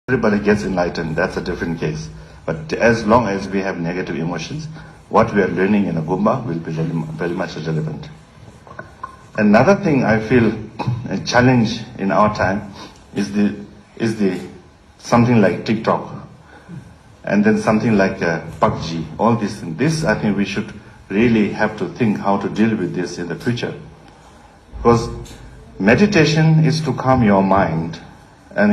everybody gets enlightened, that's a different case. But as long as we have negative emotions, what we are learning in a Gumba will be very much relevant. Another thing I feel a challenge in our time is the something like TikTok, and then something like PUBG, all this. This I think we should really have to think how to deal with this in the future. Because meditation is to calm your mind. And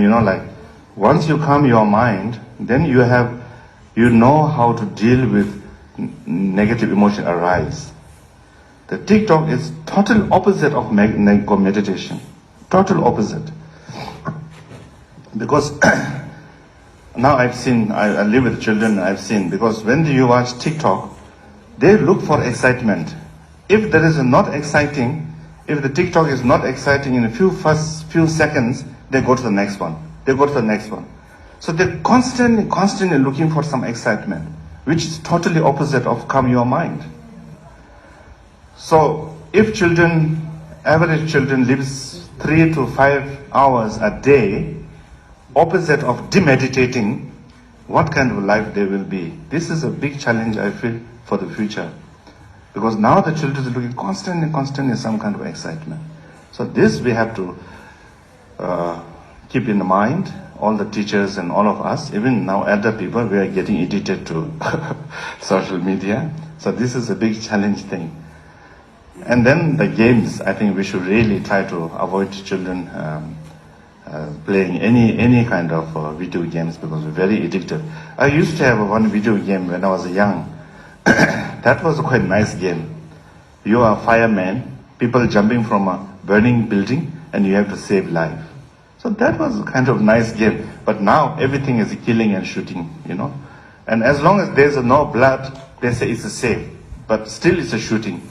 once you calm your mind, then you know how to deal with negative emotion arise. The TikTok is total opposite of meditation. Total opposite. Because now I live with children, I've seen, because when you watch TikTok, they look for excitement. If there is not exciting, if the TikTok is not exciting in a few seconds, they go to the next one. So they're constantly looking for some excitement, which is totally opposite of calm your mind. So if average children lives 3 to 5 hours a day, opposite of demeditating, what kind of life they will be? This is a big challenge I feel for the future. Because now the children are looking constantly some kind of excitement. So this we have to keep in mind, all the teachers and all of us, even now elder people, we are getting addicted to social media. So this is a big challenge thing. And then the games, I think we should really try to avoid children playing any kind of video games because it's very addictive. I used to have one video game when I was young. That was a quite nice game. You are a fireman, people jumping from a burning building, and you have to save life. So that was a kind of nice game. But now everything is killing and shooting, And as long as there's no blood, they say it's safe. But still it's a shooting.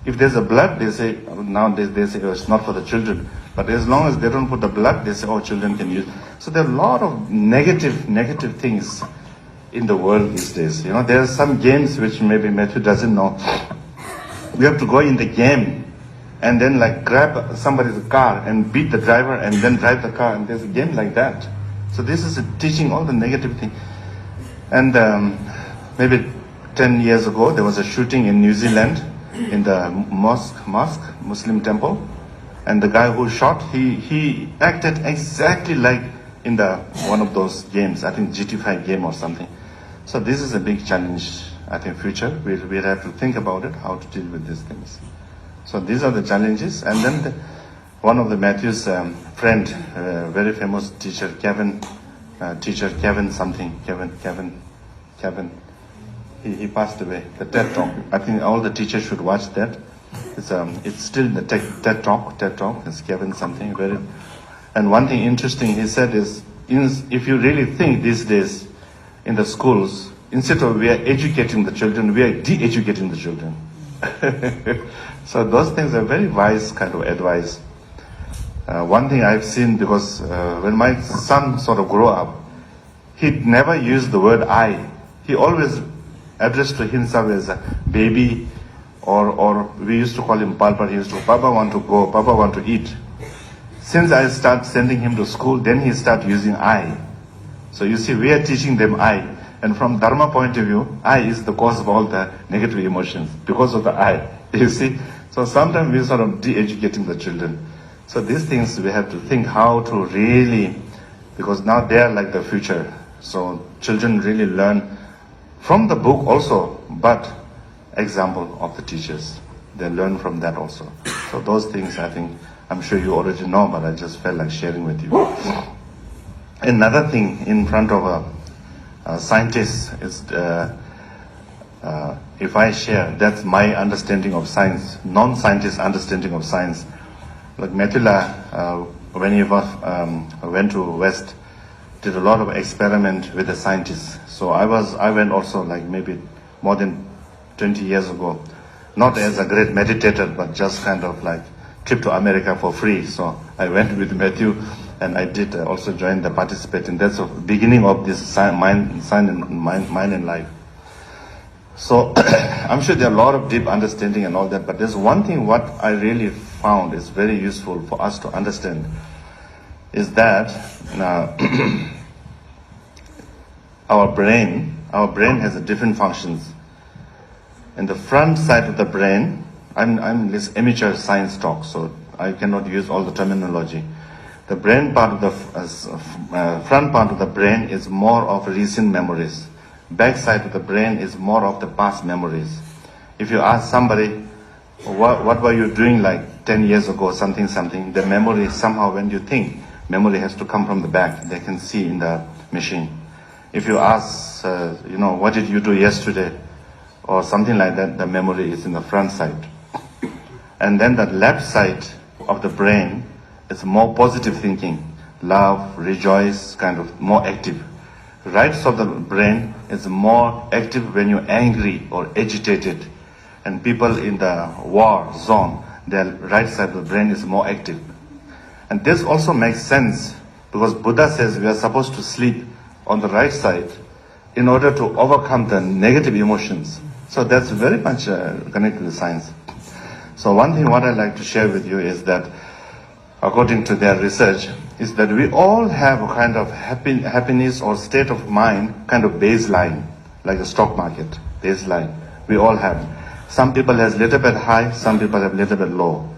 If there's a blood, they say, nowadays they say it's not for the children. But as long as they don't put the blood, they say, children can use. So there are a lot of negative things in the world these days. There are some games which maybe Matthew doesn't know. We have to go in the game and then grab somebody's car and beat the driver and then drive the car, and there's a game like that. So this is teaching all the negative thing. And maybe 10 years ago there was a shooting in New Zealand in the mosque, Muslim temple, and the guy who shot, he acted exactly like in one of those games, I think GT5 game or something. So this is a big challenge, I think, future. We'll have to think about it, how to deal with these things. So these are the challenges. And then one of the Matthew's friend, very famous teacher, Kevin, he passed away. The TED Talk. I think all the teachers should watch that. It's still the TED Talk. It's Kevin something. And one thing interesting he said is, if you really think these days in the schools, instead of we are educating the children, we are de-educating the children. So those things are very wise kind of advice. One thing I've seen, because when my son sort of grew up, he'd never used the word I. He always addressed to himself as a baby, or we used to call him Papa. He used to, Papa want to go, Papa want to eat. Since I start sending him to school, then he start using I. So you see, we are teaching them I. And from Dharma point of view, I is the cause of all the negative emotions, because of the I. You see? So sometimes we're sort of de-educating the children. So these things we have to think how to really, because now they are like the future. So children really learn from the book also, but example of the teachers. They learn from that also. So those things I think, I'm sure you already know, but I just felt like sharing with you. Another thing in front of a scientist is, if I share, that's my understanding of science, non-scientist understanding of science. Like Metula, when he went to West, did a lot of experiment with the scientists. So I went also maybe more than 20 years ago, not as a great meditator, but just kind of trip to America for free. So I went with Matthew, and I did also join the participate, and that's the beginning of this mind and life. So I'm sure there are a lot of deep understanding and all that, but there's one thing what I really found is very useful for us to understand is that our brain has different functions. In the front side of the brain, I'm this amateur science talk, so I cannot use all the terminology. The brain part of the front part of the brain is more of recent memories. Back side of the brain is more of the past memories. If you ask somebody, what were you doing like 10 years ago, something, the memory somehow, when you think, memory has to come from the back. They can see in the machine. If you ask, what did you do yesterday, or something like that, the memory is in the front side. And then the left side of the brain is more positive thinking, love, rejoice, kind of more active. Right side of the brain is more active when you're angry or agitated. And people in the war zone, their right side of the brain is more active. And this also makes sense because Buddha says we are supposed to sleep on the right side in order to overcome the negative emotions. So that's very much connected to science. So one thing what I'd like to share with you is that according to their research, is that we all have a kind of happiness or state of mind, kind of baseline, like a stock market, baseline. We all have. Some people has little bit high, some people have little bit low.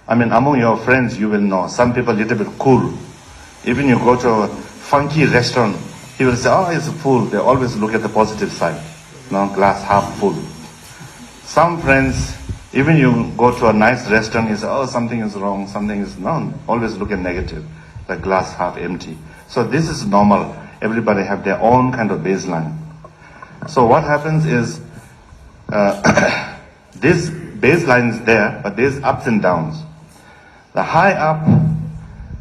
I mean, among your friends, you will know, some people little bit cool. Even you go to a funky restaurant, he will say, oh, it's full. They always look at the positive side. Glass half full. Some friends, even you go to a nice restaurant, you say, oh, something is wrong, something is wrong. Always look at negative, the glass half empty. So this is normal. Everybody have their own kind of baseline. So what happens is, this baseline is there, but there's ups and downs. The high up,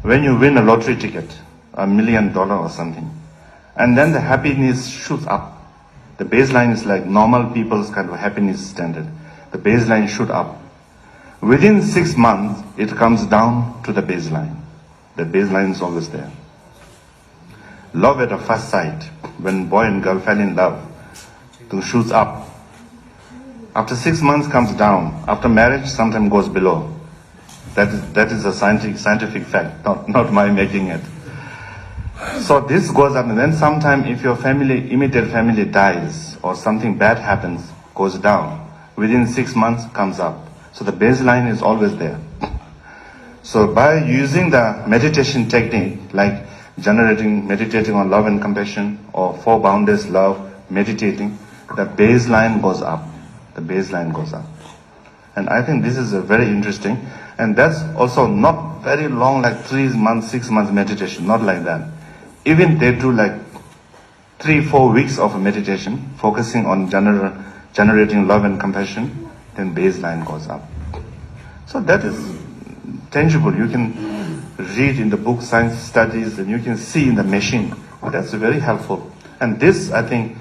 when you win a lottery ticket, $1 million or something, and then the happiness shoots up. The baseline is like normal people's kind of happiness standard. The baseline shoot up. Within 6 months, it comes down to the baseline. The baseline is always there. Love at a first sight, when boy and girl fell in love, it shoots up. After 6 months comes down. After marriage, sometimes goes below. That is a scientific fact, not my making it. So this goes up, and then sometime if your immediate family dies or something bad happens, goes down. Within 6 months comes up. So the baseline is always there. So by using the meditation technique, like meditating on love and compassion, or 4 boundaries love, meditating, the baseline goes up. The baseline goes up. And I think this is a very interesting, and that's also not very long, like 3 months, 6 months meditation, not like that. Even they do like 3-4 weeks of meditation, focusing on generating love and compassion, then baseline goes up. So that is tangible. You can read in the book science studies, and you can see in the machine. That's very helpful. And this, I think,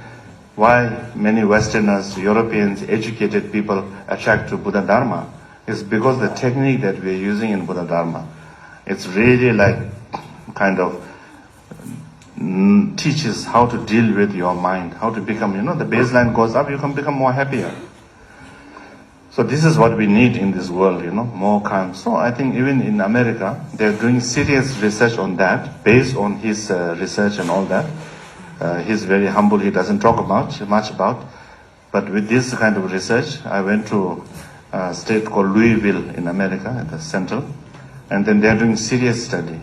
why many Westerners, Europeans, educated people attract to Buddha Dharma is because the technique that we're using in Buddha Dharma, it's really like kind of teaches how to deal with your mind, how to become, the baseline goes up, you can become more happier. So this is what we need in this world, more calm. So I think even in America, they're doing serious research on that, based on his research and all that. He's very humble, he doesn't talk much about. But with this kind of research, I went to a state called Louisville in America, at the central. And then they're doing serious study.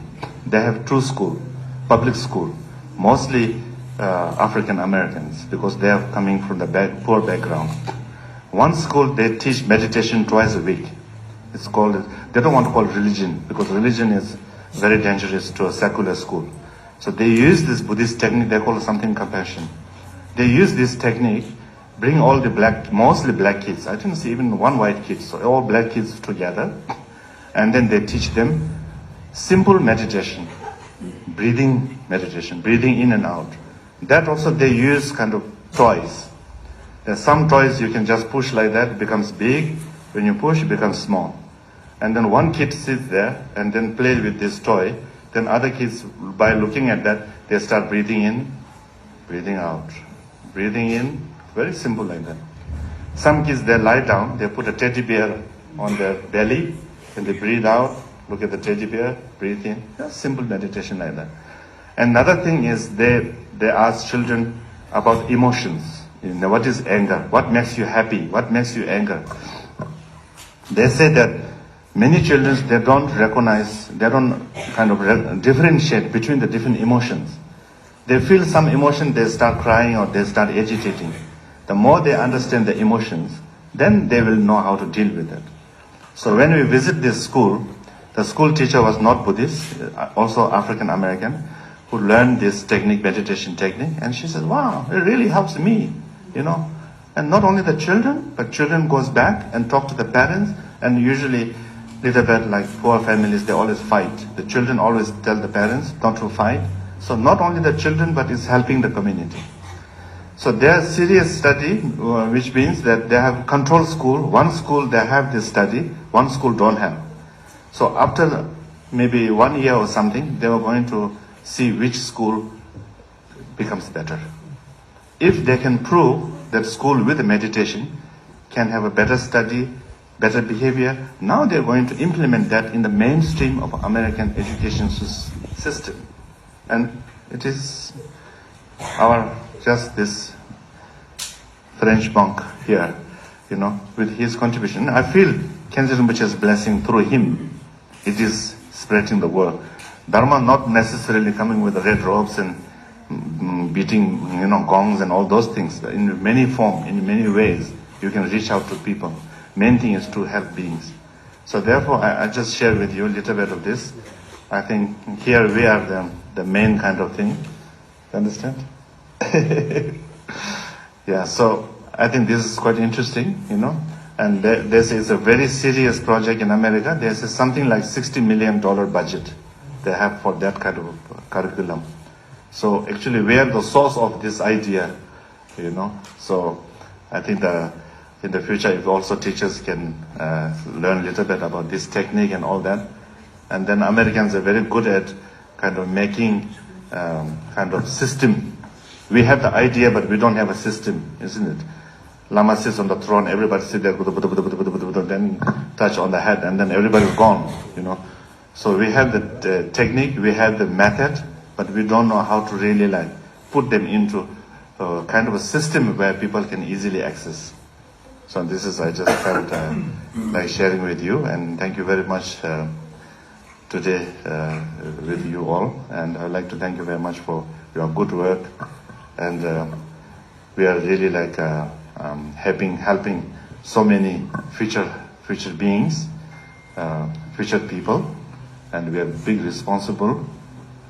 They have 2 schools, public school, mostly African Americans, because they are coming from the poor background. One school, they teach meditation twice a week. It's called, they don't want to call it religion, because religion is very dangerous to a secular school. So they use this Buddhist technique, they call it something compassion. They use this technique, bring all the mostly black kids. I didn't see even one white kid, so all black kids together. And then they teach them simple meditation, breathing meditation, breathing in and out. That also they use kind of toys. There's some toys you can just push like that, it becomes big. When you push, it becomes small. And then one kid sits there and then play with this toy. Then other kids, by looking at that, they start breathing in, breathing out. Breathing in, very simple like that. Some kids, they lie down, they put a teddy bear on their belly, and they breathe out, look at the teddy bear, breathe in. Just simple meditation like that. Another thing is they they ask children about emotions. What is anger? What makes you happy? What makes you anger? They say that many children, they don't recognize, they don't kind of differentiate between the different emotions. They feel some emotion, they start crying or they start agitating. The more they understand the emotions, then they will know how to deal with it. So when we visit this school, the school teacher was not Buddhist, also African American, who learned this technique, meditation technique, and she said, wow, it really helps me, And not only the children, but children goes back and talk to the parents, and usually little bit like poor families, they always fight. The children always tell the parents not to fight. So not only the children, but it's helping the community. So there's serious study, which means that they have control school. One school they have this study, one school don't have. So after maybe 1 year or something, they were going to see which school becomes better. If they can prove that school with meditation can have a better study, better behavior, now they're going to implement that in the mainstream of American education system. And it is just this French monk here, with his contribution. I feel Kyabje Rinpoche's blessing through him. It is spreading the word. Dharma not necessarily coming with red robes and beating, gongs and all those things. In many forms, in many ways, you can reach out to people. Main thing is to help beings. So therefore, I just share with you a little bit of this. I think here we are the main kind of thing. You understand? Yeah, so I think this is quite interesting, And this is a very serious project in America. There's something like $60 million budget they have for that kind of curriculum. So actually, we are the source of this idea, So I think in the future, if also teachers can learn a little bit about this technique and all that. And then Americans are very good at kind of making kind of system. We have the idea, but we don't have a system, isn't it? Lama sits on the throne, everybody sit there, then touch on the head, and then everybody's gone, So we have the technique, we have the method, but we don't know how to really put them into kind of a system where people can easily access. So this is, I just felt like sharing with you, and thank you very much today with you all. And I'd like to thank you very much for your good work. And we are really helping so many future beings, future people, and we are big responsible,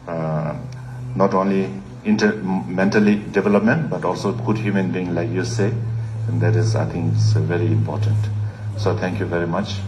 not only mentally development, but also good human being, like you say, and that is, I think, very important. So thank you very much.